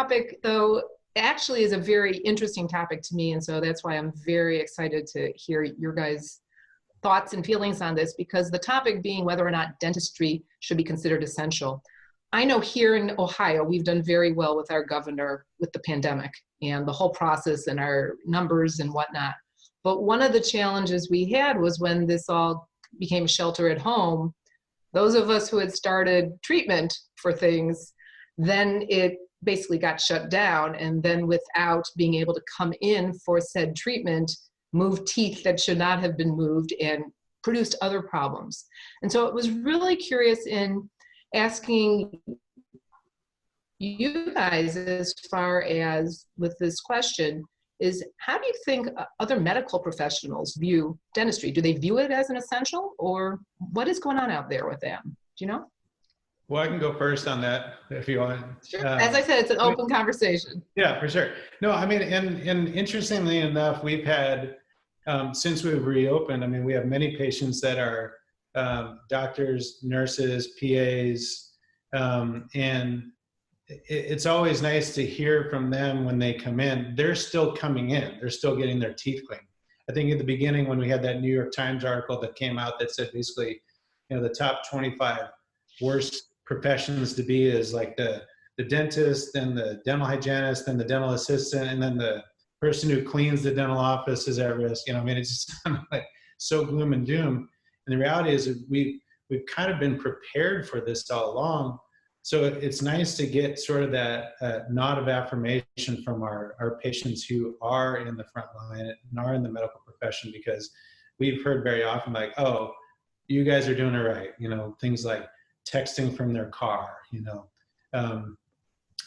topic, though, actually is a very interesting topic to me. And so that's why I'm very excited to hear your guys' thoughts and feelings on this, because the topic being whether or not dentistry should be considered essential. I know here in Ohio, we've done very well with our governor with the pandemic and the whole process and our numbers and whatnot. But one of the challenges we had was when this all became shelter at home, those of us who had started treatment for things, then it basically got shut down. And then without being able to come in for said treatment, moved teeth that should not have been moved and produced other problems. And so it was really curious in asking you guys, as far as with this question, is how do you think other medical professionals view dentistry? Do they view it as an essential, or what is going on out there with them? Do you know? Well, I can go first on that if you want. Sure. As I said, it's an open conversation. Yeah, for sure. No, I mean, and interestingly enough, we've had, since we've reopened, I mean, we have many patients that are doctors, nurses, PAs, and it's always nice to hear from them when they come in. They're still coming in. They're still getting their teeth cleaned. I think at the beginning when we had that New York Times article that came out that said basically, you know, the top 25 worst professions to be is like the dentist, then the dental hygienist, then the dental assistant, and then the person who cleans the dental office is at risk. You know, I mean, it's just like so gloom and doom. And the reality is we've kind of been prepared for this all along. So it's nice to get sort of that nod of affirmation from our patients who are in the front line and are in the medical profession, because we've heard very often like, oh, you guys are doing it right. You know, things like texting from their car, you know,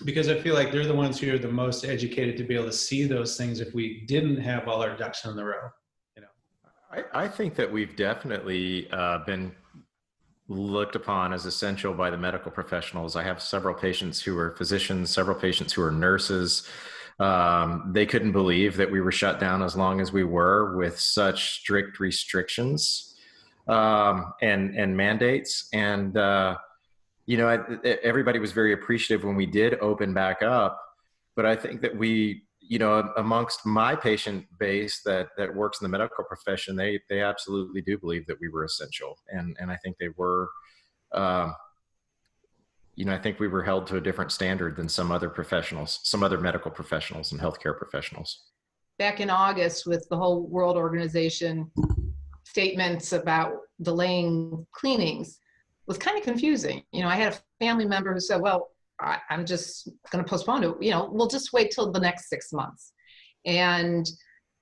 because I feel like they're the ones who are the most educated to be able to see those things if we didn't have all our ducks in the row, you know. I think that we've definitely been looked upon as essential by the medical professionals. I have several patients who are physicians, several patients who are nurses. They couldn't believe that we were shut down as long as we were with such strict restrictions and mandates. And, you know, everybody was very appreciative when we did open back up. But I think that we, you know, amongst my patient base that works in the medical profession, they absolutely do believe that we were essential. And I think they were, you know, I think we were held to a different standard than some other professionals, some other medical professionals and healthcare professionals. Back in August with the whole World Organization statements about delaying cleanings was kind of confusing. You know, I had a family member who said, well, I'm just going to postpone it. You know, we'll just wait till the next 6 months. And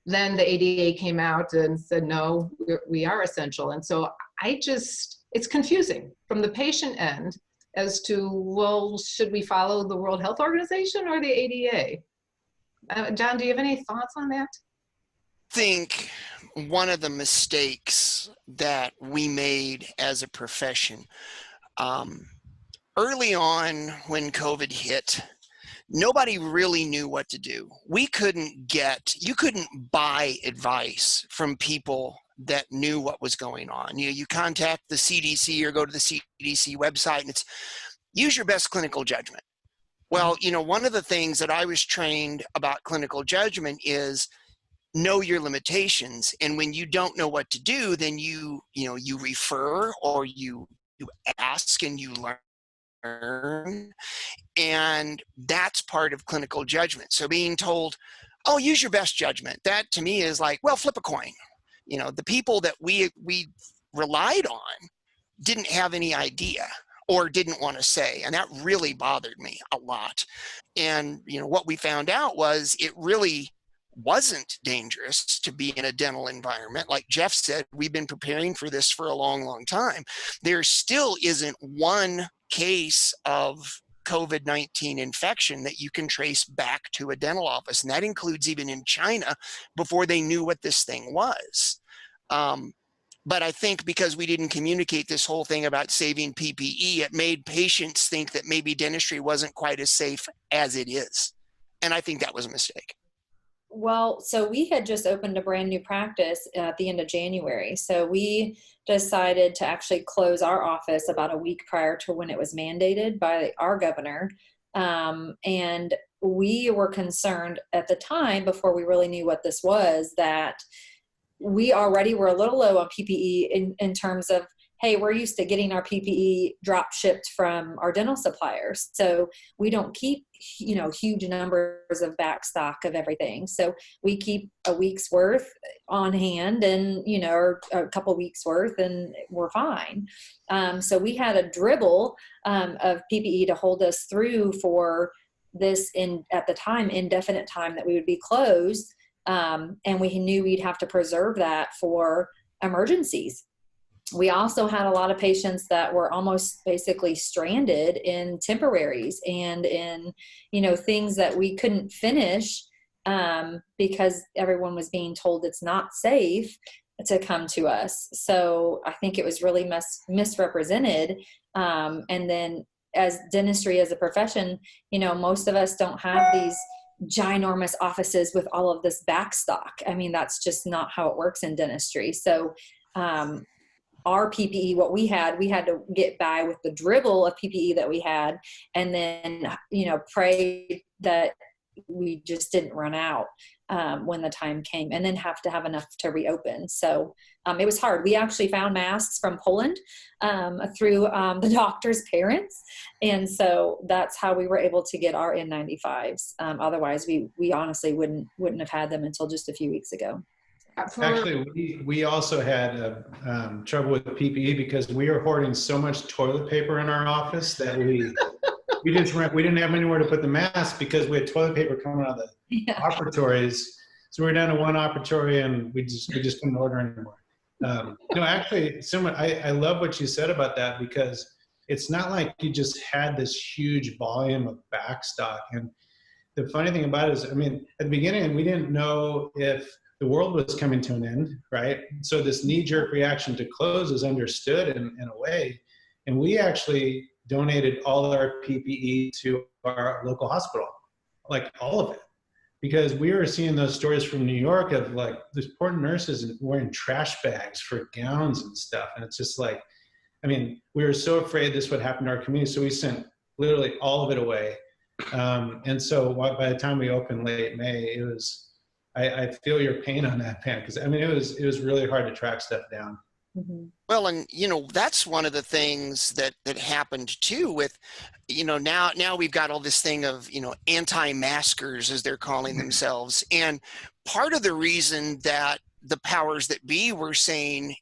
then the ADA came out and said, no, we are essential. And so it's confusing from the patient end as to, well, should we follow the World Health Organization or the ADA? John, do you have any thoughts on that? I think one of the mistakes that we made as a profession, early on when COVID hit, nobody really knew what to do. You couldn't buy advice from people that knew what was going on. You contact the CDC or go to the CDC website and it's use your best clinical judgment. Well, you know, one of the things that I was trained about clinical judgment is know your limitations. And when you don't know what to do, then you refer or you ask and you learn. And that's part of clinical judgment. So being told, oh, use your best judgment, that to me is like, well, flip a coin. You know, the people that we relied on didn't have any idea or didn't want to say. And that really bothered me a lot. And, you know, what we found out was it really wasn't dangerous to be in a dental environment. Like Jeff said, we've been preparing for this for a long, long time. There still isn't one case of COVID-19 infection that you can trace back to a dental office. And that includes even in China before they knew what this thing was. But I think because we didn't communicate this whole thing about saving PPE, it made patients think that maybe dentistry wasn't quite as safe as it is. And I think that was a mistake. Well, so we had just opened a brand new practice at the end of January. So we decided to actually close our office about a week prior to when it was mandated by our governor. And we were concerned at the time, before we really knew what this was, that we already were a little low on PPE in terms of, hey, we're used to getting our PPE drop shipped from our dental suppliers. So we don't keep, huge numbers of back stock of everything. So we keep a week's worth on hand and, or a couple weeks worth, and we're fine. So we had a dribble of PPE to hold us through for this, at the time, indefinite time that we would be closed. And we knew we'd have to preserve that for emergencies. We also had a lot of patients that were almost basically stranded in temporaries and in, things that we couldn't finish because everyone was being told it's not safe to come to us. So I think it was really misrepresented. And then as dentistry as a profession, most of us don't have these ginormous offices with all of this back stock. I mean, that's just not how it works in dentistry. So, our PPE, what we had to get by with the dribble of PPE that we had, and then, pray that we just didn't run out when the time came, and then have to have enough to reopen. So it was hard. We actually found masks from Poland through the doctor's parents. And so that's how we were able to get our N95s. Otherwise, we honestly wouldn't have had them until just a few weeks ago. Actually, we also had trouble with PPE because we were hoarding so much toilet paper in our office that we didn't have anywhere to put the masks because we had toilet paper coming out of the operatories. So we were down to one operatory and we just couldn't order anymore. Actually, I love what you said about that, because it's not like you just had this huge volume of backstock. And the funny thing about it is, at the beginning, we didn't know if the world was coming to an end, right? So this knee-jerk reaction to close is understood in a way. And we actually donated all of our PPE to our local hospital, like all of it. Because we were seeing those stories from New York of like these poor nurses wearing trash bags for gowns and stuff. And it's just like, we were so afraid this would happen to our community. So we sent literally all of it away. And so by the time we opened late May, it was, I feel your pain on that, Pam, because it was really hard to track stuff down. Mm-hmm. Well, and that's one of the things that happened too with, now we've got all this thing of, anti-maskers, as they're calling themselves. And part of the reason that the powers that be were saying,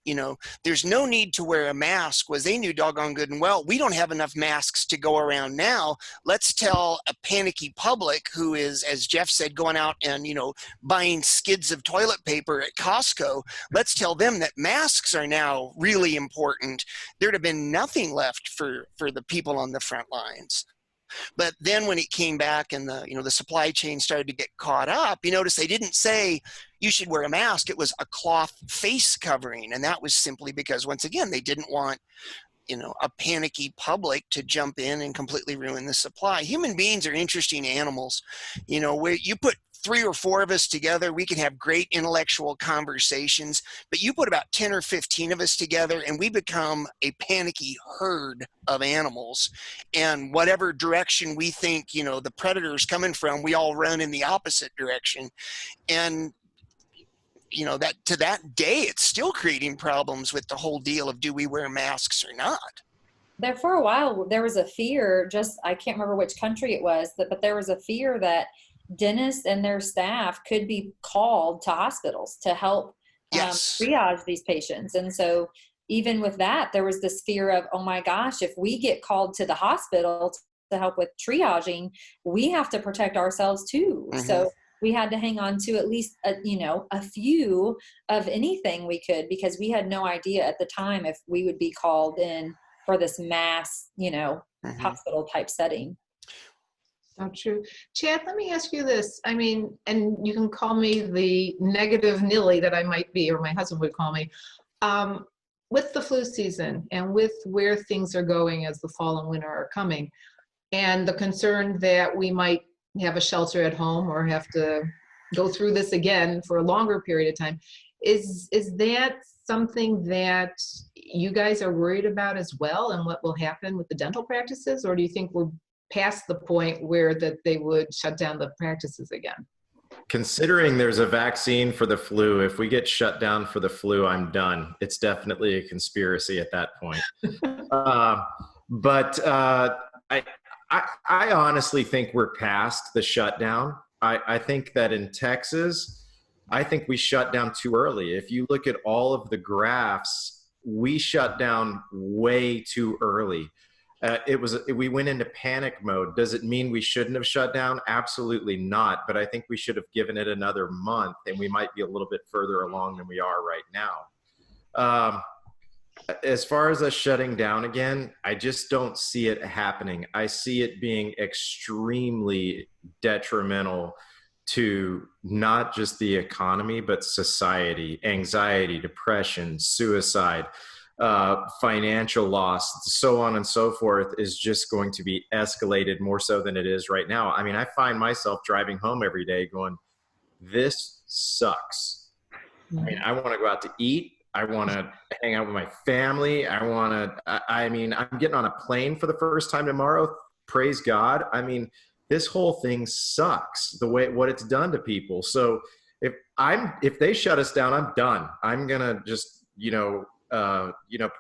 there's no need to wear a mask was they knew doggone good and well, we don't have enough masks to go around now. Let's tell a panicky public who is, as Jeff said, going out and, buying skids of toilet paper at Costco. Let's tell them that masks are now really important. There'd have been nothing left for the people on the front lines. But then when it came back and the supply chain started to get caught up, you notice they didn't say you should wear a mask. It was a cloth face covering. And that was simply because, once again, they didn't want, a panicky public to jump in and completely ruin the supply. Human beings are interesting animals. Where you put 3 or 4 of us together, we can have great intellectual conversations, but you put about 10 or 15 of us together and we become a panicky herd of animals. And whatever direction we think, the predator's coming from, we all run in the opposite direction. And that to that day, it's still creating problems with the whole deal of, do we wear masks or not? There for a while, there was a fear, I can't remember which country it was, but there was a fear that dentists and their staff could be called to hospitals to help triage these patients. And so even with that, there was this fear of, oh my gosh, if we get called to the hospital to help with triaging, we have to protect ourselves too. Mm-hmm. So we had to hang on to at least, a few of anything we could, because we had no idea at the time if we would be called in for this mass, hospital type setting. So true. Chad, let me ask you this. And you can call me the negative Nilly that I might be, or my husband would call me. With the flu season and with where things are going as the fall and winter are coming, and the concern that we might have a shelter at home or have to go through this again for a longer period of time, is that something that you guys are worried about as well, and what will happen with the dental practices? Or do you think we're past the point where that they would shut down the practices again? Considering there's a vaccine for the flu, if we get shut down for the flu, I'm done. It's definitely a conspiracy at that point. I honestly think we're past the shutdown. I think that in Texas, I think we shut down too early. If you look at all of the graphs, we shut down way too early. We went into panic mode. Does it mean we shouldn't have shut down? Absolutely not. But I think we should have given it another month, and we might be a little bit further along than we are right now. As far as us shutting down again, I just don't see it happening. I see it being extremely detrimental to not just the economy, but society. Anxiety, depression, suicide, financial loss, so on and so forth is just going to be escalated more so than it is right now. I mean, I find myself driving home every day going, this sucks. I mean, I want to go out to eat. I want to hang out with my family. I mean, I'm getting on a plane for the first time tomorrow. Praise God. I mean, this whole thing sucks, what it's done to people. So if they shut us down, I'm done. I'm going to just,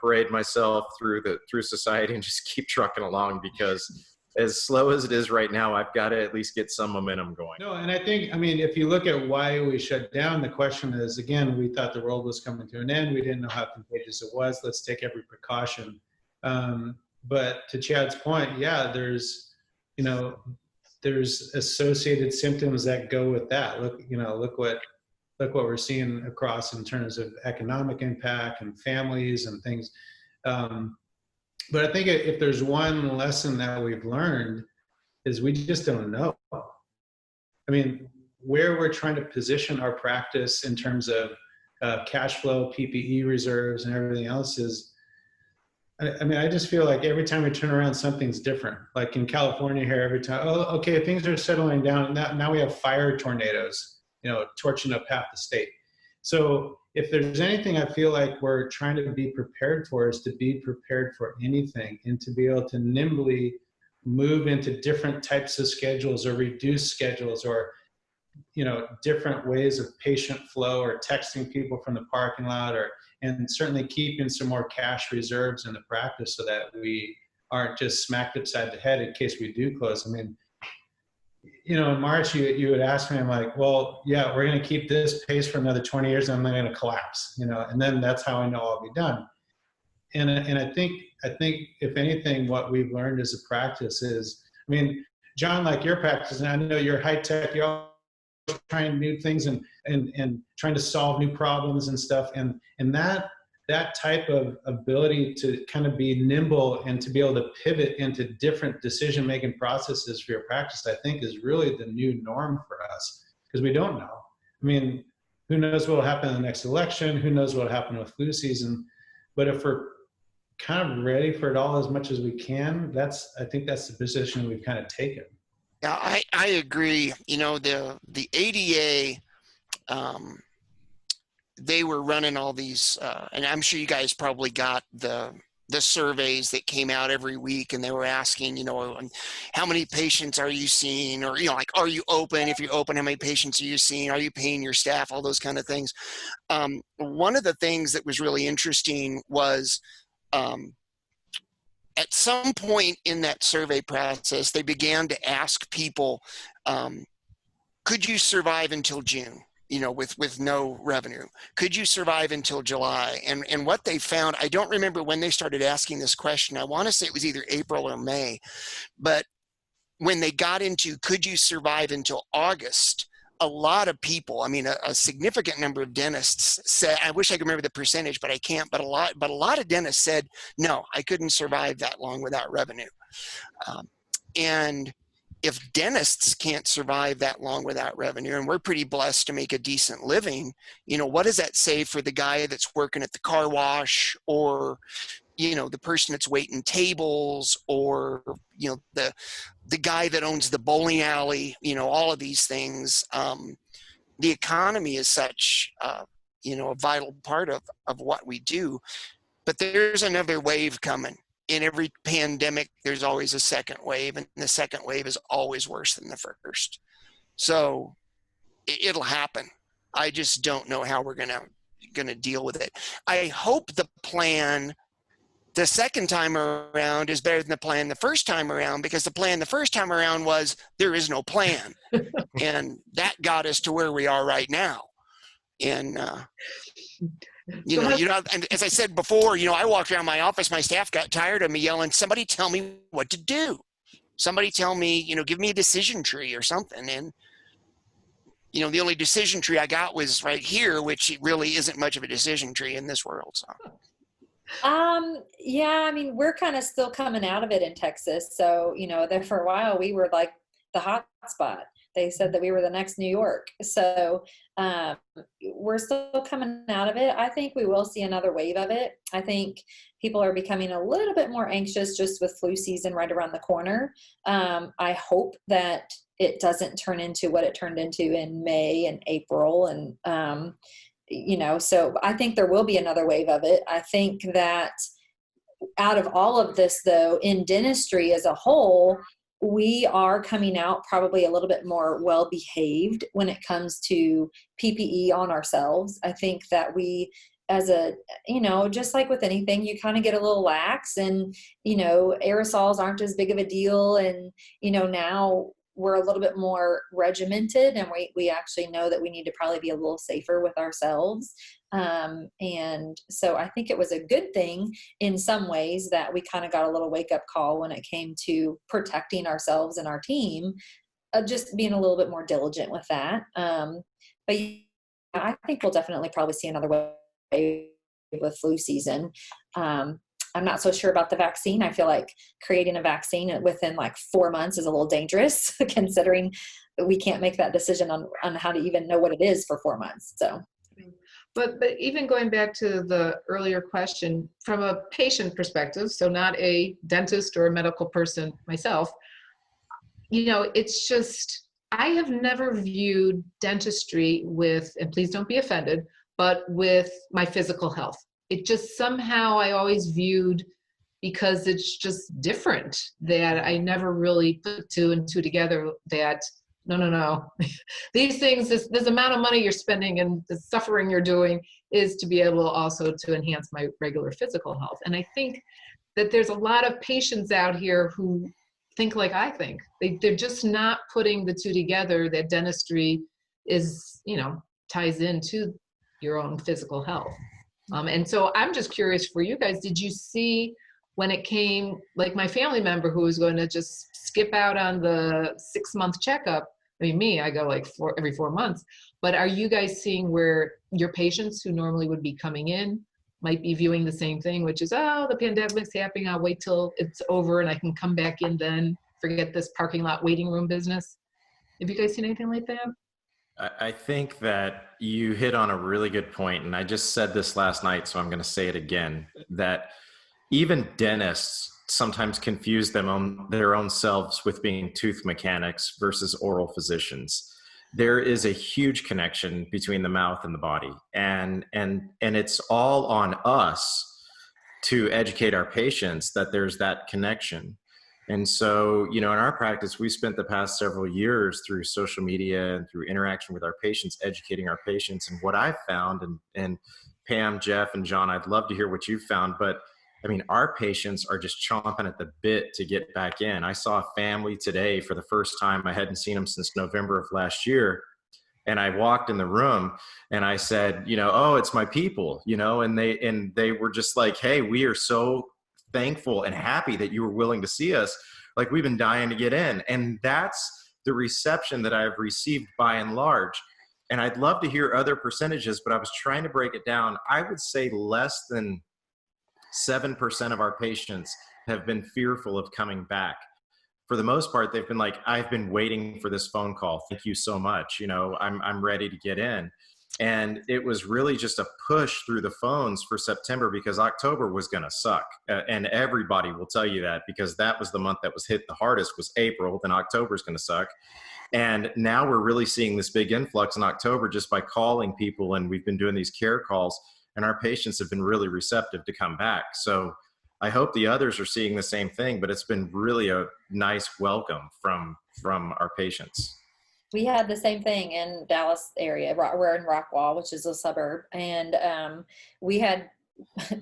parade myself through society and just keep trucking along, because as slow as it is right now, I've got to at least get some momentum going. No, and I think, if you look at why we shut down, the question is, again, we thought the world was coming to an end. We didn't know how contagious it was. Let's take every precaution. But to Chad's point, yeah, there's associated symptoms that go with that. Look what we're seeing across in terms of economic impact and families and things. But I think if there's one lesson that we've learned is we just don't know. I mean, where we're trying to position our practice in terms of cash flow, PPE reserves, and everything else is, I just feel like every time we turn around, something's different. Like in California here, every time, oh, okay, things are settling down. Now we have fire tornadoes, torching up half the state. So if there's anything I feel like we're trying to be prepared for, is to be prepared for anything and to be able to nimbly move into different types of schedules or reduce schedules or, different ways of patient flow or texting people from the parking lot and certainly keeping some more cash reserves in the practice so that we aren't just smacked upside the head in case we do close. In March, you would ask me, I'm like, well, yeah, we're going to keep this pace for another 20 years and I'm going to collapse, and then that's how I know I'll be done. And I think if anything, what we've learned as a practice is, John, like your practice, and I know you're high tech, you're always trying new things and trying to solve new problems and stuff. And that type of ability to kind of be nimble and to be able to pivot into different decision-making processes for your practice, I think is really the new norm for us, because we don't know. Who knows what will happen in the next election? Who knows what will happen with flu season? But if we're kind of ready for it all as much as we can, I think that's the position we've kind of taken. Yeah, I agree. The ADA, they were running all these, and I'm sure you guys probably got the surveys that came out every week, and they were asking, how many patients are you seeing? Or, are you open? If you're open, how many patients are you seeing? Are you paying your staff? All those kind of things. One of the things that was really interesting was, at some point in that survey process, they began to ask people, could you survive until June? With no revenue? Could you survive until July? And what they found, I don't remember when they started asking this question. I want to say it was either April or May, but when they got into, could you survive until August? A lot of people, a significant number of dentists said, I wish I could remember the percentage, but I can't, but a lot of dentists said, no, I couldn't survive that long without revenue. And if dentists can't survive that long without revenue, and we're pretty blessed to make a decent living, what does that say for the guy that's working at the car wash, or, the person that's waiting tables, or, the guy that owns the bowling alley, all of these things. The economy is such, a vital part of what we do, but there's another wave coming. in every pandemic, there's always a second wave, and the second wave is always worse than the first. So it'll happen. I just don't know how we're gonna deal with it. I hope the plan the second time around is better than the plan the first time around, because the plan the first time around was there is no plan. And that got us to where we are right now. And, and as I said before, I walked around my office, my staff got tired of me yelling, somebody tell me what to do. Somebody tell me, give me a decision tree or something. And, the only decision tree I got was right here, which really isn't much of a decision tree in this world. So. Yeah, I mean, we're kind of still coming out of it in Texas. So, there for a while we were like the hot spot. They said that we were the next New York. So, we're still coming out of it. I think we will see another wave of it. I think people are becoming a little bit more anxious just with flu season right around the corner. I hope that it doesn't turn into what it turned into in May and April. And, so I think there will be another wave of it. I think that out of all of this, though, in dentistry as a whole, we are coming out probably a little bit more well-behaved when it comes to PPE on ourselves. I think that we, as just like with anything, you kind of get a little lax, and, aerosols aren't as big of a deal. And, now we're a little bit more regimented, and we actually know that we need to probably be a little safer with ourselves. And so I think it was a good thing in some ways that we kind of got a little wake up call when it came to protecting ourselves and our team, just being a little bit more diligent with that. But I think we'll definitely probably see another wave with flu season. I'm not so sure about the vaccine. I feel like creating a vaccine within like 4 months is a little dangerous, considering we can't make that decision on how to even know what it is for 4 months. So, but even going back to the earlier question, from a patient perspective, so not a dentist or a medical person myself, it's just, I have never viewed dentistry with, and please don't be offended, but with my physical health. It just somehow I always viewed, because it's just different, that I never really put two and two together that, no. These things, this amount of money you're spending and the suffering you're doing is to be able also to enhance my regular physical health. And I think that there's a lot of patients out here who think like I think. They're just not putting the two together, that dentistry is, ties into your own physical health. And so I'm just curious for you guys, did you see when it came, like my family member who was going to just skip out on the 6-month checkup? I mean, me, I go like every 4 months, but are you guys seeing where your patients who normally would be coming in might be viewing the same thing, which is, oh, the pandemic's happening, I'll wait till it's over and I can come back in then, forget this parking lot waiting room business? Have you guys seen anything like that? I think that you hit on a really good point, and I just said this last night, so I'm going to say it again, that even dentists sometimes confuse their own selves with being tooth mechanics versus oral physicians. There is a huge connection between the mouth and the body, and it's all on us to educate our patients that there's that connection. And so, in our practice, we spent the past several years through social media and through interaction with our patients, educating our patients. And what I've found, and Pam, Jeff, and John, I'd love to hear what you've found, but I mean, our patients are just chomping at the bit to get back in. I saw a family today for the first time. I hadn't seen them since November of last year. And I walked in the room and I said, oh, it's my people, and they were just like, hey, we are so thankful and happy that you were willing to see us. Like, we've been dying to get in. And that's the reception that I've received by and large. And I'd love to hear other percentages, but I was trying to break it down. I would say less than 7% of our patients have been fearful of coming back. For the most part, they've been like, I've been waiting for this phone call. Thank you so much. I'm ready to get in. And it was really just a push through the phones for September, because October was going to suck. And everybody will tell you that, because that was the month that was hit the hardest, was April. Then October is going to suck. And now we're really seeing this big influx in October just by calling people. And we've been doing these care calls, and our patients have been really receptive to come back. So I hope the others are seeing the same thing, but it's been really a nice welcome from our patients. We had the same thing in Dallas area. We're in Rockwall, which is a suburb. And we had,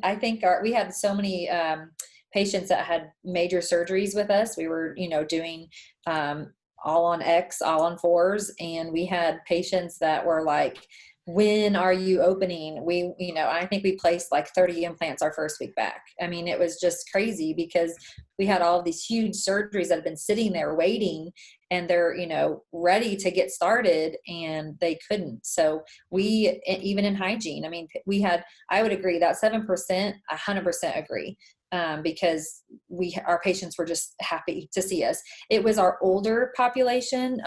I think we had so many patients that had major surgeries with us. We were, doing all on X, all on 4s. And we had patients that were like, when are you opening? I think we placed like 30 implants our first week back. I mean, it was just crazy because we had all of these huge surgeries that have been sitting there waiting, and they're, ready to get started, and they couldn't. So we, even in hygiene, I mean, I would agree that 7%, 100% agree. Because our patients were just happy to see us. It was our older population,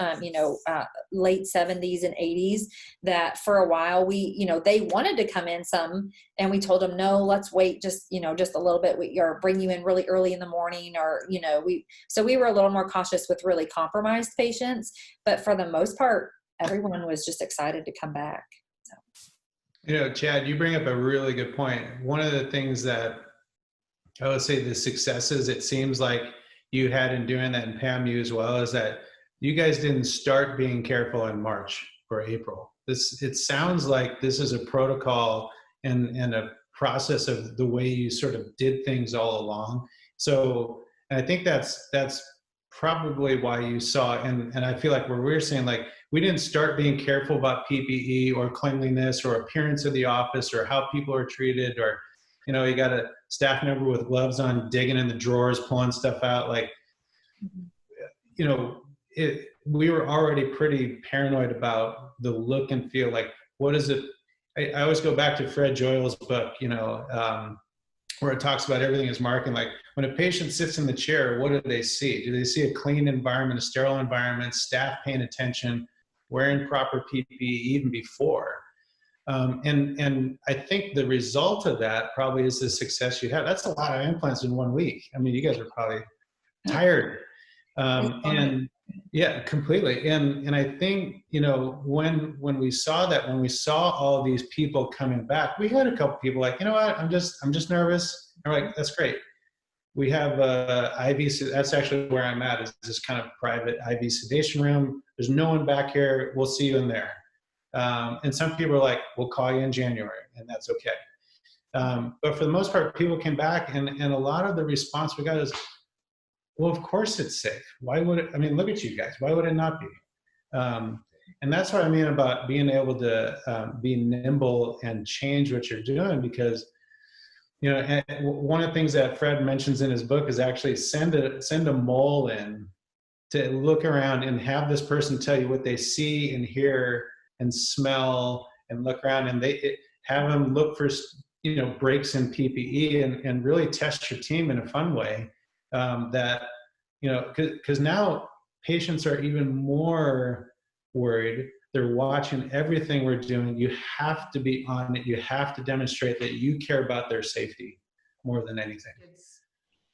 late 70s and 80s, that for a while they wanted to come in some, and we told them, no, let's wait just a little bit, or bring you in really early in the morning, or, so we were a little more cautious with really compromised patients, but for the most part, everyone was just excited to come back. So. Chad, you bring up a really good point. One of the things that I would say the successes it seems like you had in doing that, and Pam, you as well, is that you guys didn't start being careful in March or April. It sounds like this is a protocol and a process of the way you sort of did things all along. So I think that's probably why you saw, and I feel like where we're saying, like, we didn't start being careful about PPE or cleanliness or appearance of the office or how people are treated, or you got a staff member with gloves on digging in the drawers, pulling stuff out. Like, we were already pretty paranoid about the look and feel. Like, what is it? I always go back to Fred Joyle's book, where it talks about everything is marketing. Like, when a patient sits in the chair, what do they see? Do they see a clean environment, a sterile environment, staff paying attention, wearing proper PPE even before? And I think the result of that probably is the success you have. That's a lot of implants in 1 week. I mean, you guys are probably tired. And yeah, completely. And I think, when we saw that, when we saw all these people coming back, we had a couple people like, what, I'm just nervous. I'm like, that's great. We have IV, that's actually where I'm at, is this kind of private IV sedation room. There's no one back here. We'll see you in there. And some people are like, we'll call you in January, and that's okay. But for the most part, people came back, and a lot of the response we got is, well, of course it's safe. Why would it? I mean, look at you guys. Why would it not be? And that's what I mean about being able to be nimble and change what you're doing, because, and one of the things that Fred mentions in his book is actually send a mole in to look around and have this person tell you what they see and hear and smell, and look around, and have them look for breaks in PPE, and really test your team in a fun way. That because now patients are even more worried. They're watching everything we're doing. You have to be on it. You have to demonstrate that you care about their safety more than anything.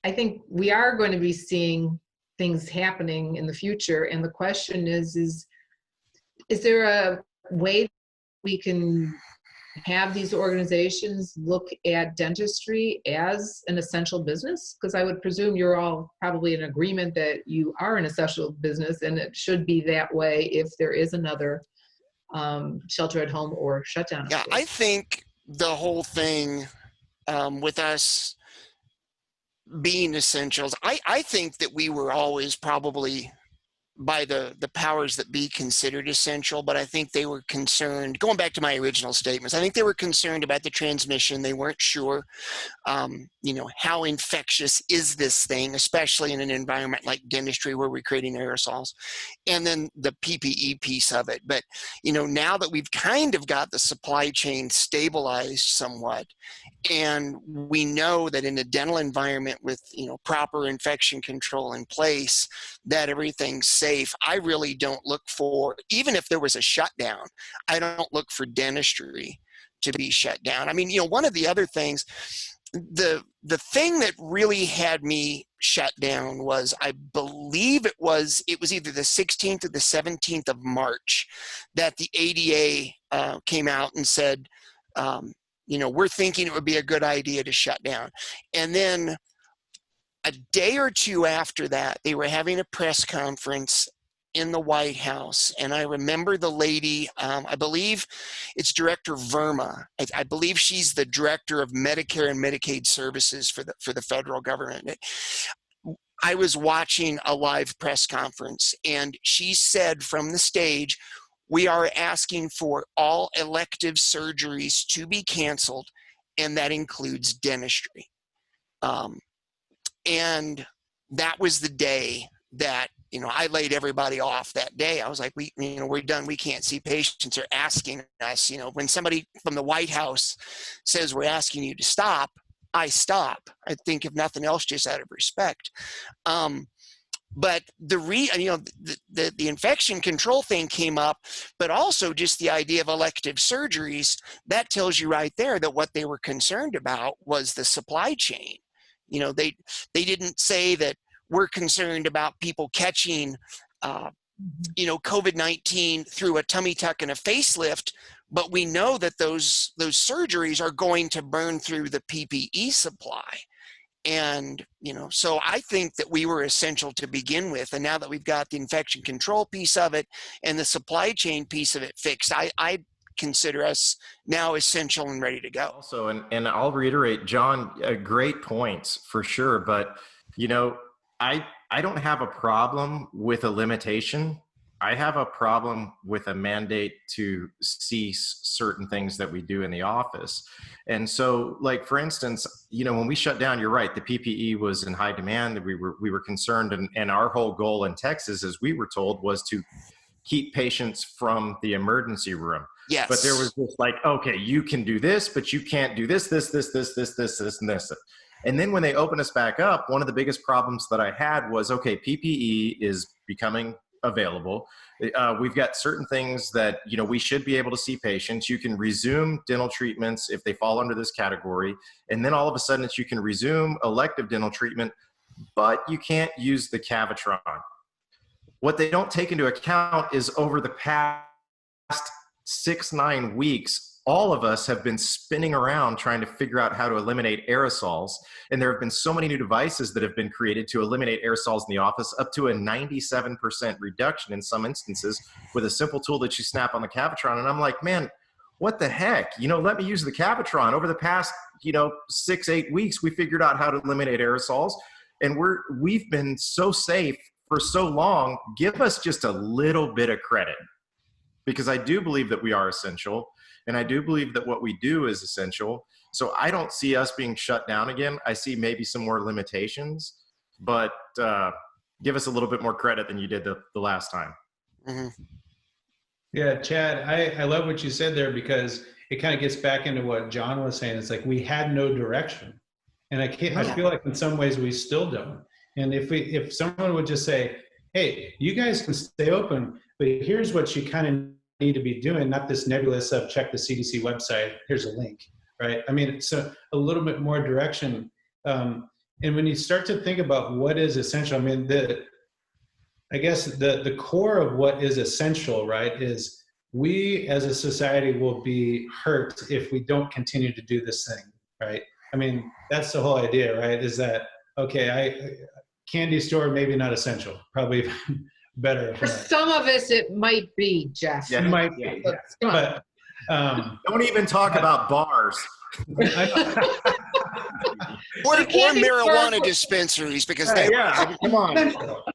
I think we are going to be seeing things happening in the future, and the question is there a way we can have these organizations look at dentistry as an essential business? Because I would presume you're all probably in agreement that you are an essential business, and it should be that way if there is another shelter at home or shutdown. Yeah, I think the whole thing with us being essentials, I think that we were always probably by the powers that be considered essential, but I think they were concerned, going back to my original statements, I think they were concerned about the transmission. They weren't sure, how infectious is this thing, especially in an environment like dentistry where we're creating aerosols, and then the PPE piece of it. But, now that we've kind of got the supply chain stabilized somewhat, and we know that in a dental environment with, proper infection control in place, that everything's safe, I really don't look for, even if there was a shutdown, I don't look for dentistry to be shut down. I mean, one of the other things, the thing that really had me shut down was, I believe it was either the 16th or the 17th of March that the ADA came out and said, we're thinking it would be a good idea to shut down. And then a day or two after that, they were having a press conference in the White House. And I remember the lady, I believe it's Director Verma. I believe she's the Director of Medicare and Medicaid Services for the federal government. I was watching a live press conference, and she said from the stage, "We are asking for all elective surgeries to be canceled, and that includes dentistry." And that was the day that, I laid everybody off that day. I was like, we're done. We can't see patients. They're asking us, when somebody from the White House says we're asking you to stop, I stop. I think if nothing else, just out of respect. But the infection control thing came up, but also just the idea of elective surgeries. That tells you right there that what they were concerned about was the supply chain. They didn't say that we're concerned about people catching, COVID-19 through a tummy tuck and a facelift, but we know that those surgeries are going to burn through the PPE supply. And, so I think that we were essential to begin with. And now that we've got the infection control piece of it and the supply chain piece of it fixed, I consider us now essential and ready to go. Also, and I'll reiterate, John, great points for sure. But, I don't have a problem with a limitation. I have a problem with a mandate to cease certain things that we do in the office. And so, like, for instance, when we shut down, you're right, the PPE was in high demand. We were concerned. And our whole goal in Texas, as we were told, was to keep patients from the emergency room. Yes. But there was this like, okay, you can do this, but you can't do this, and this. And then when they opened us back up, one of the biggest problems that I had was, okay, PPE is becoming available. We've got certain things that, we should be able to see patients. You can resume dental treatments if they fall under this category. And then all of a sudden you can resume elective dental treatment, but you can't use the Cavitron. What they don't take into account is over the past 6-9 weeks, all of us have been spinning around trying to figure out how to eliminate aerosols. And there have been so many new devices that have been created to eliminate aerosols in the office, up to a 97% reduction in some instances with a simple tool that you snap on the Cavitron. And I'm like, man, what the heck? Let me use the Cavitron. Over the past, 6-8 weeks, we figured out how to eliminate aerosols. And we've been so safe for so long. Give us just a little bit of credit, because I do believe that we are essential. And I do believe that what we do is essential. So I don't see us being shut down again. I see maybe some more limitations, but give us a little bit more credit than you did the last time. Mm-hmm. Yeah, Chad, I love what you said there, because it kind of gets back into what John was saying. It's like we had no direction. And I feel like in some ways we still don't. And if someone would just say, hey, you guys can stay open, but here's what you kind of need to be doing, not this nebulous of check the CDC website, here's a link, right? I mean, it's a little bit more direction. And when you start to think about what is essential, I mean, I guess the core of what is essential, right, is we as a society will be hurt if we don't continue to do this thing, right? I mean, that's the whole idea, right? Is that, okay, candy store, maybe not essential, probably better. For some of us, it might be, Jeff. Yeah, it might be. Yeah. But don't even talk about bars. or marijuana dispensaries, because they come on.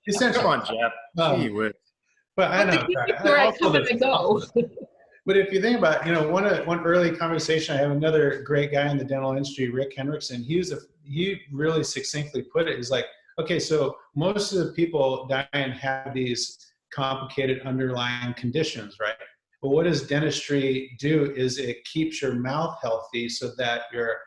Essential. Come on, Jeff. But I know. Where I come and go. But if you think about, one early conversation, I have another great guy in the dental industry, Rick Henriksen. He really succinctly put it. He's like, okay, so most of the people dying have these complicated underlying conditions, right? But what does dentistry do is it keeps your mouth healthy so that your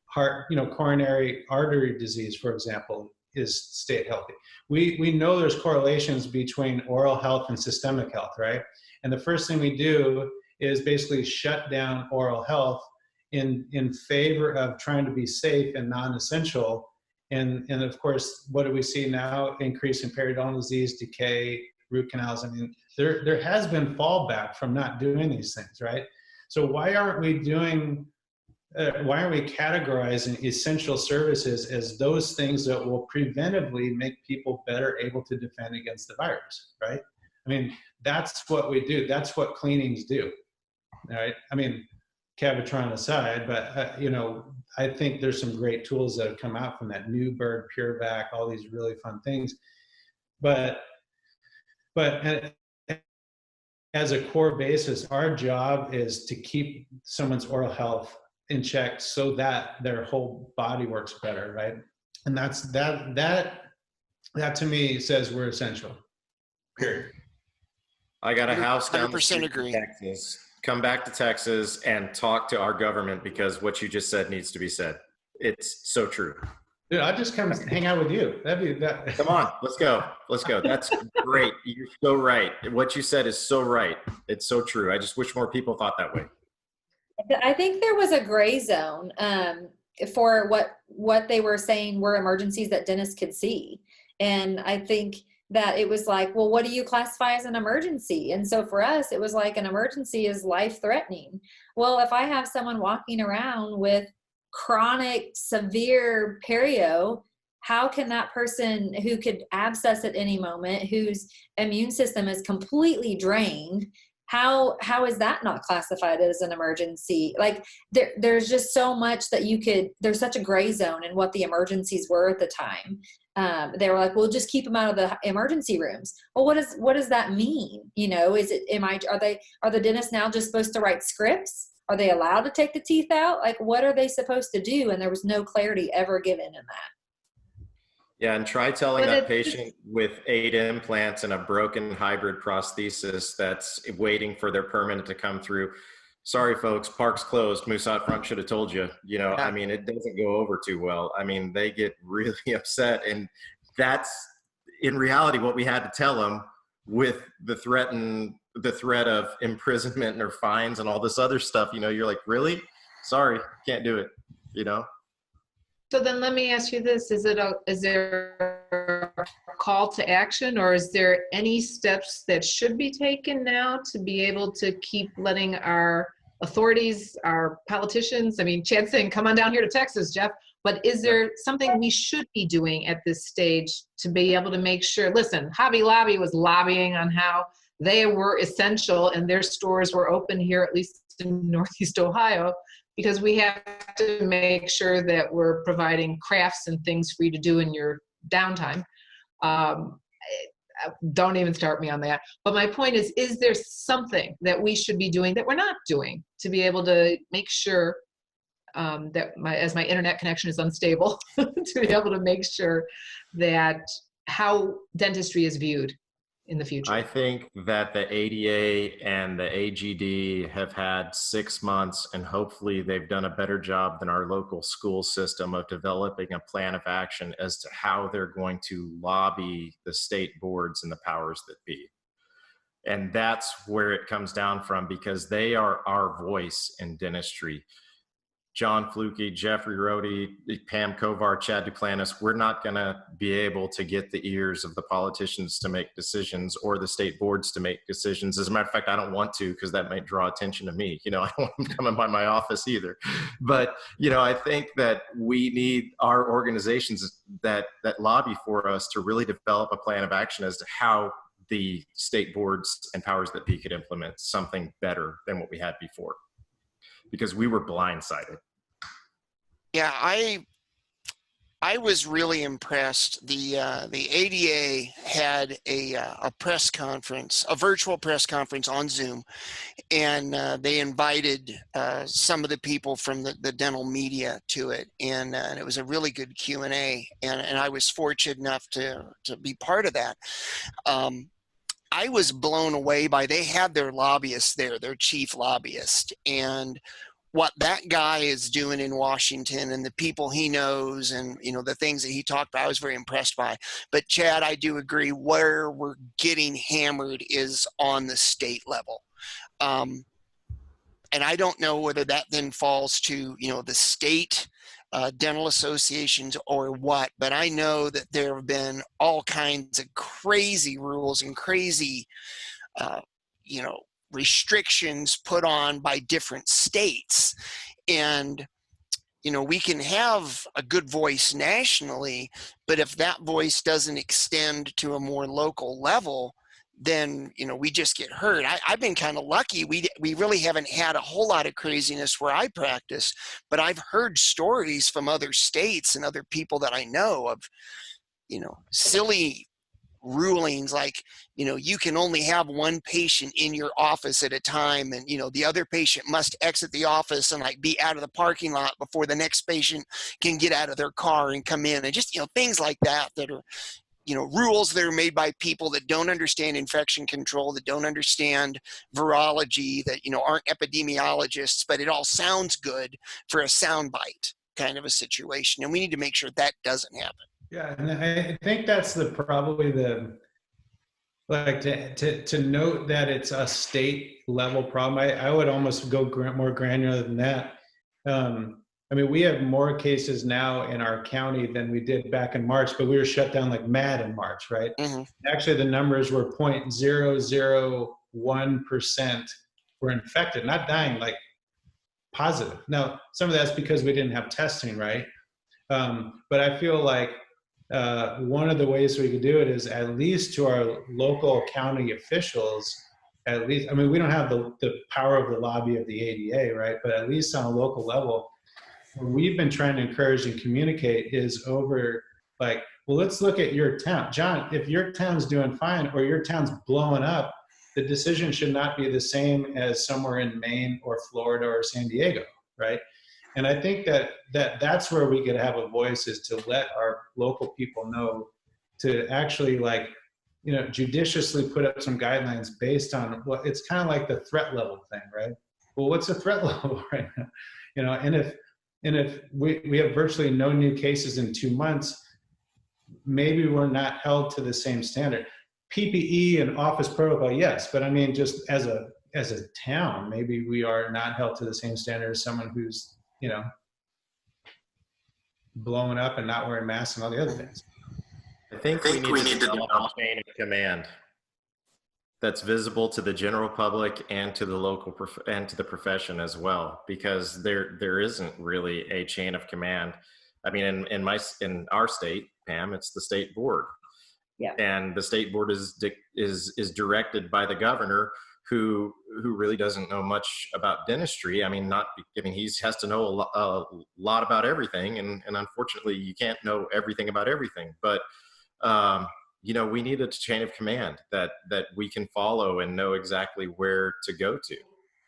heart, coronary artery disease, for example, is stayed healthy. We know there's correlations between oral health and systemic health, right? And the first thing we do is basically shut down oral health in favor of trying to be safe and non-essential. And of course, what do we see now? Increase in periodontal disease, decay, root canals. I mean, there has been fallback from not doing these things, right? So why aren't we doing why are we categorizing essential services as those things that will preventively make people better able to defend against the virus, right? I mean, that's what we do. That's what cleanings do, right? I mean, Cavatron aside, but you know, I think there's some great tools that have come out from that New Bird, PureVac, all these really fun things. But as a core basis, our job is to keep someone's oral health in check so that their whole body works better, right? And that to me says we're essential. Period. I got a house down the 100% street agree. in Texas. Come back to Texas and talk to our government, because what you just said needs to be said. It's so true. Dude, I'll just come hang out with you. That'd be that. Come on, let's go. Let's go. That's great. You're so right. What you said is so right. It's so true. I just wish more people thought that way. I think there was a gray zone for what they were saying were emergencies that dentists could see. And I think that it was like, well, what do you classify as an emergency? And so for us, it was like an emergency is life-threatening. Well, if I have someone walking around with chronic, severe perio, how can that person who could abscess at any moment, whose immune system is completely drained, how is that not classified as an emergency? Like there's just so much that there's such a gray zone in what the emergencies were at the time. They were like, well, just keep them out of the emergency rooms. Well, what does that mean? You know, are the dentists now just supposed to write scripts? Are they allowed to take the teeth out? Like, what are they supposed to do? And there was no clarity ever given in that. Yeah, and try telling that patient with 8 implants and a broken hybrid prosthesis that's waiting for their permanent to come through. Sorry, folks, park's closed. Moose out front should have told you. You know, I mean, it doesn't go over too well. I mean, they get really upset. And that's, in reality, what we had to tell them with the threat of imprisonment or fines and all this other stuff. You know, you're like, really? Sorry, can't do it, you know? So then let me ask you this, is there a call to action, or is there any steps that should be taken now to be able to keep letting our authorities, our politicians, I mean, Chad's saying, come on down here to Texas, Jeff, but is there something we should be doing at this stage to be able to make sure, listen, Hobby Lobby was lobbying on how they were essential and their stores were open here, at least in Northeast Ohio, because we have to make sure that we're providing crafts and things for you to do in your downtime. Don't even start me on that. But my point is there something that we should be doing that we're not doing to be able to make sure that as my internet connection is unstable, to be able to make sure that how dentistry is viewed in the future? I think that the ADA and the AGD have had 6 months, and hopefully they've done a better job than our local school system of developing a plan of action as to how they're going to lobby the state boards and the powers that be. And that's where it comes down from, because they are our voice in dentistry. John Fluke, Jeffrey Rohde, Pam Kovar, Chad Duplantis, we're not going to be able to get the ears of the politicians to make decisions or the state boards to make decisions. As a matter of fact, I don't want to, because that might draw attention to me. You know, I don't want them coming by my office either. But, you know, I think that we need our organizations that lobby for us to really develop a plan of action as to how the state boards and powers that be could implement something better than what we had before, because we were blindsided. Yeah, I was really impressed. The ADA had a press conference, a virtual press conference on Zoom, and they invited some of the people from the dental media to it, and it was a really good Q&A, and I was fortunate enough to be part of that. I was blown away by, they had their lobbyist there, their chief lobbyist, and what that guy is doing in Washington and the people he knows and, you know, the things that he talked about, I was very impressed by. But Chad, I do agree, where we're getting hammered is on the state level. And I don't know whether that then falls to, you know, the state dental associations or what, but I know that there have been all kinds of crazy rules and crazy, you know, restrictions put on by different states. And we can have a good voice nationally, but if that voice doesn't extend to a more local level, then, we just get hurt. I've been kind of lucky. We really haven't had a whole lot of craziness where I practice, but I've heard stories from other states and other people that I know of, silly rulings like, you can only have one patient in your office at a time, and the other patient must exit the office and like be out of the parking lot before the next patient can get out of their car and come in, and just things like that are rules that are made by people that don't understand infection control, that don't understand virology, that aren't epidemiologists, but it all sounds good for a soundbite kind of a situation, and we need to make sure that doesn't happen. Yeah, and I think that's probably to note that it's a state level problem. I would almost go more granular than that. We have more cases now in our county than we did back in March, but we were shut down like mad in March, right? Mm-hmm. Actually, the numbers were 0.001% were infected, not dying, like positive. Now, some of that's because we didn't have testing, right? But I feel like one of the ways we could do it is at least to our local county officials, at least, we don't have the power of the lobby of the ADA, right? But at least on a local level, what we've been trying to encourage and communicate is over like, well, let's look at your town. John, if your town's doing fine or your town's blowing up, the decision should not be the same as somewhere in Maine or Florida or San Diego, right? And I think that's where we could have a voice, is to let our local people know to actually judiciously put up some guidelines based on it's kind of like the threat level thing, right? Well, what's the threat level right now? And if we have virtually no new cases in 2 months, maybe we're not held to the same standard. PPE and office protocol, yes, but just as a town, maybe we are not held to the same standard as someone who's blowing up and not wearing masks and all the other things. I think we need to develop a chain of command that's visible to the general public and to the local and to the profession as well, because there isn't really a chain of command. In our state, Pam, it's the state board. Yeah. And the state board is directed by the governor, who really doesn't know much about dentistry. He has to know a lot about everything, and unfortunately you can't know everything about everything. But we need a chain of command that we can follow and know exactly where to go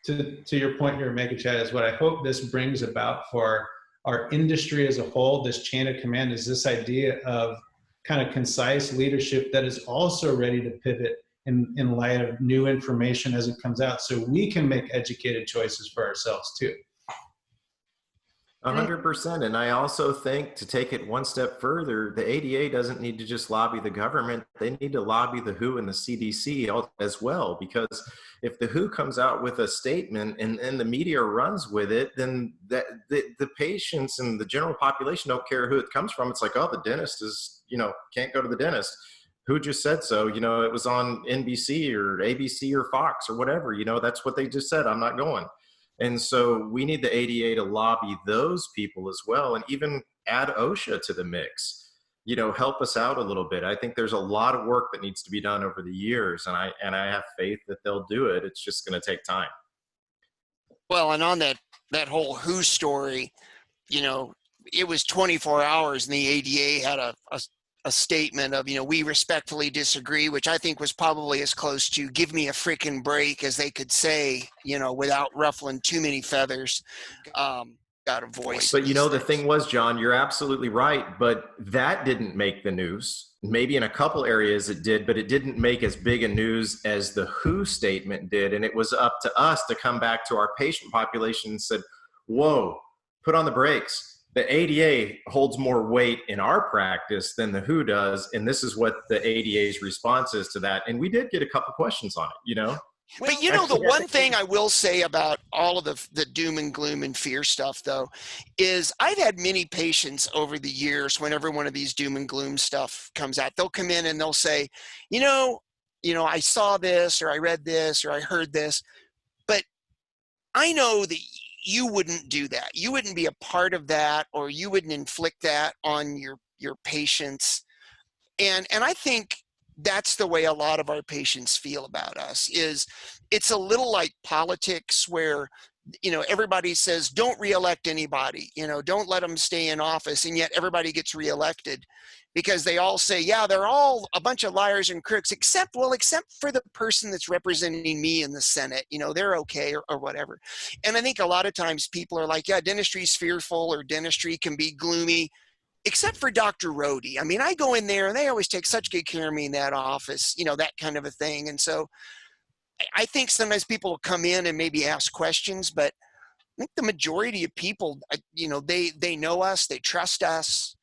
to. To your point you're making, Chad, is what I hope this brings about for our industry as a whole. This chain of command is this idea of kind of concise leadership that is also ready to pivot in light of new information as it comes out, so we can make educated choices for ourselves too. 100%. And I also think, to take it one step further, the ADA doesn't need to just lobby the government. They need to lobby the WHO and the CDC as well, because if the WHO comes out with a statement and the media runs with it, then the patients and the general population don't care who it comes from. It's like, oh, the dentist is, can't go to the dentist. Who just said so? It was on NBC or ABC or Fox or whatever. That's what they just said. I'm not going. And so we need the ADA to lobby those people as well, and even add OSHA to the mix. Help us out a little bit. I think there's a lot of work that needs to be done over the years, and I have faith that they'll do it. It's just going to take time. Well, and on that whole WHO story, it was 24 hours, and the ADA had a statement of, we respectfully disagree, which I think was probably as close to give me a freaking break as they could say, without ruffling too many feathers. Got a voice. But the thing was, John, you're absolutely right. But that didn't make the news. Maybe in a couple areas it did, but it didn't make as big a news as the WHO statement did. And it was up to us to come back to our patient population and said, whoa, put on the brakes. The ADA holds more weight in our practice than the WHO does, and this is what the ADA's response is to that. And we did get a couple questions on it, But the one thing I will say about all of the doom and gloom and fear stuff, though, is I've had many patients over the years, whenever one of these doom and gloom stuff comes out, they'll come in and they'll say, I saw this, or I read this, or I heard this, but I know that you wouldn't do that. You wouldn't be a part of that, or you wouldn't inflict that on your patients. And I think that's the way a lot of our patients feel about us. Is it's a little like politics, where everybody says don't reelect anybody, don't let them stay in office, and yet everybody gets reelected because they all say, yeah, they're all a bunch of liars and crooks, except for the person that's representing me in the Senate. They're okay, or whatever. And I think a lot of times people are like, yeah, dentistry's fearful, or dentistry can be gloomy, except for Dr. Rohde. I mean, I go in there and they always take such good care of me in that office, that kind of a thing. And so I think sometimes people will come in and maybe ask questions, but I think the majority of people, they know us, they trust us.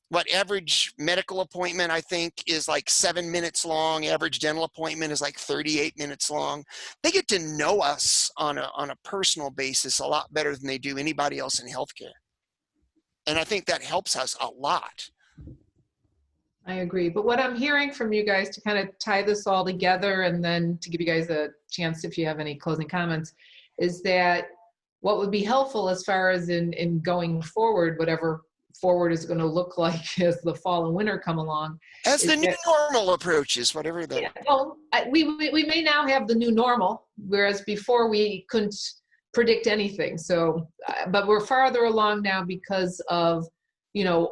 What average medical appointment, I think, is like 7 minutes long. Average dental appointment is like 38 minutes long. They get to know us on a personal basis a lot better than they do anybody else in healthcare. And I think that helps us a lot. I agree. But what I'm hearing from you guys, to kind of tie this all together and then to give you guys a chance if you have any closing comments, is that what would be helpful as far as in going forward, whatever forward is going to look like as the fall and winter come along. As the new normal approaches, whatever that. Yeah, well, we may now have the new normal, whereas before we couldn't predict anything. So, but we're farther along now because of,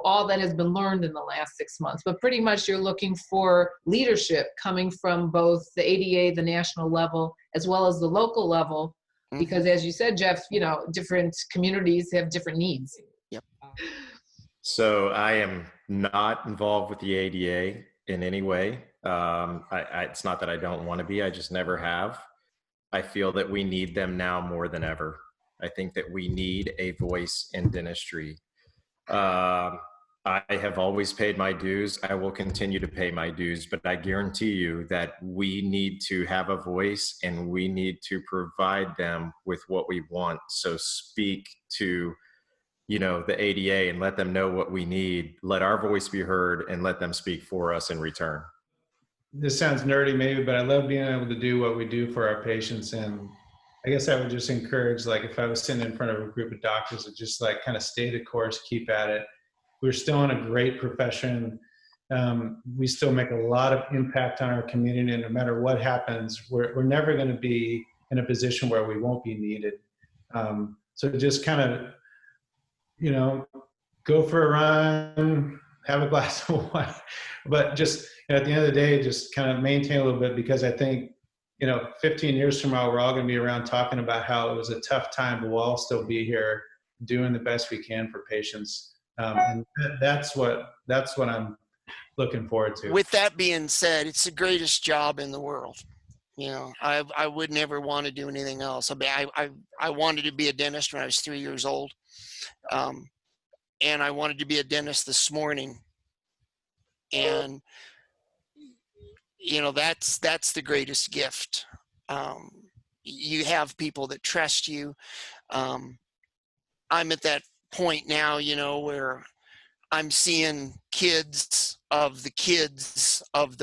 all that has been learned in the last 6 months. But pretty much you're looking for leadership coming from both the ADA, the national level, as well as the local level, because as you said, Jeff, different communities have different needs. Yep. So I am not involved with the ADA in any way. It's not that I don't want to be, I just never have. I feel that we need them now more than ever. I think that we need a voice in dentistry. I have always paid my dues. I will continue to pay my dues, but I guarantee you that we need to have a voice and we need to provide them with what we want. So speak to the ADA and let them know what we need. Let our voice be heard and let them speak for us in return. This sounds nerdy maybe, but I love being able to do what we do for our patients. And I guess I would just encourage, like, if I was sitting in front of a group of doctors, to just like kind of stay the course, keep at it. We're still in a great profession. We still make a lot of impact on our community, and no matter what happens, we're never going to be in a position where we won't be needed. So just kind of, go for a run, have a glass of wine, but just at the end of the day, just kind of maintain a little bit, because I think, 15 years from now, we're all going to be around talking about how it was a tough time, but we'll all still be here doing the best we can for patients. And that's what I'm looking forward to. With that being said, it's the greatest job in the world. I would never want to do anything else. I wanted to be a dentist when I was 3 years old. And I wanted to be a dentist this morning. And, that's the greatest gift. You have people that trust you. I'm at that point now, where I'm seeing kids of the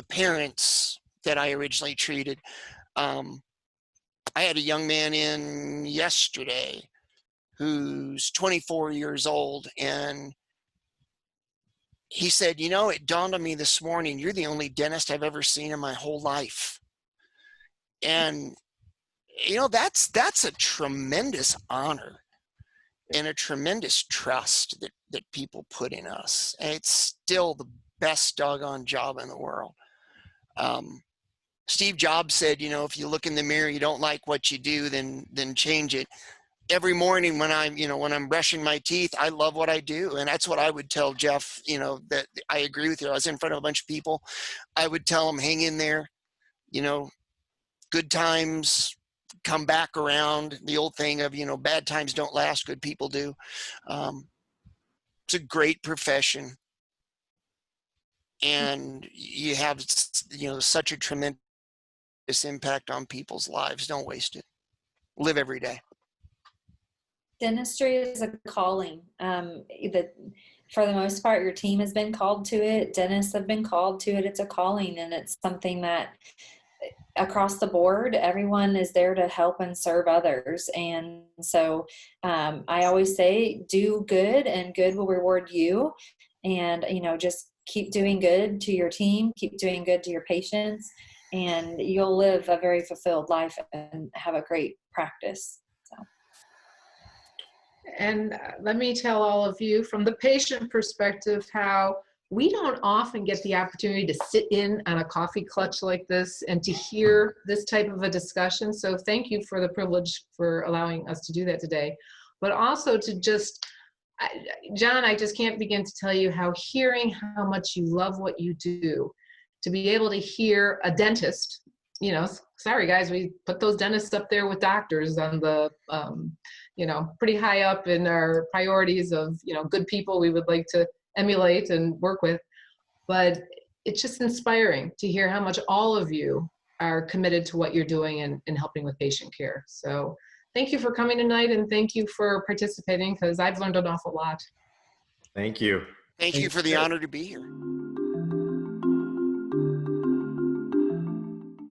parents that I originally treated. I had a young man in yesterday who's 24 years old, and he said, it dawned on me this morning, you're the only dentist I've ever seen in my whole life. And, that's a tremendous honor and a tremendous trust that people put in us. And it's still the best doggone job in the world. Steve Jobs said, if you look in the mirror, you don't like what you do, then change it. Every morning when I'm brushing my teeth, I love what I do. And that's what I would tell Jeff, that I agree with you. I was in front of a bunch of people. I would tell them, hang in there, good times come back around. The old thing of, bad times don't last, good people do. It's a great profession. And you have, such a tremendous impact on people's lives. Don't waste it. Live every day. Dentistry is a calling. That for the most part, your team has been called to it. Dentists have been called to it. It's a calling, and it's something that across the board, everyone is there to help and serve others. And so I always say, do good and good will reward you. And, just keep doing good to your team, keep doing good to your patients, and you'll live a very fulfilled life and have a great practice. So. And let me tell all of you from the patient perspective how we don't often get the opportunity to sit in on a coffee clutch like this and to hear this type of a discussion. So thank you for the privilege for allowing us to do that today. But also to just, John, I just can't begin to tell you how hearing how much you love what you do, to be able to hear a dentist, sorry guys, we put those dentists up there with doctors on the, pretty high up in our priorities of, good people we would like to emulate and work with. But it's just inspiring to hear how much all of you are committed to what you're doing and helping with patient care. So thank you for coming tonight, and thank you for participating, because I've learned an awful lot. Thank you. Thank you for the honor to be here.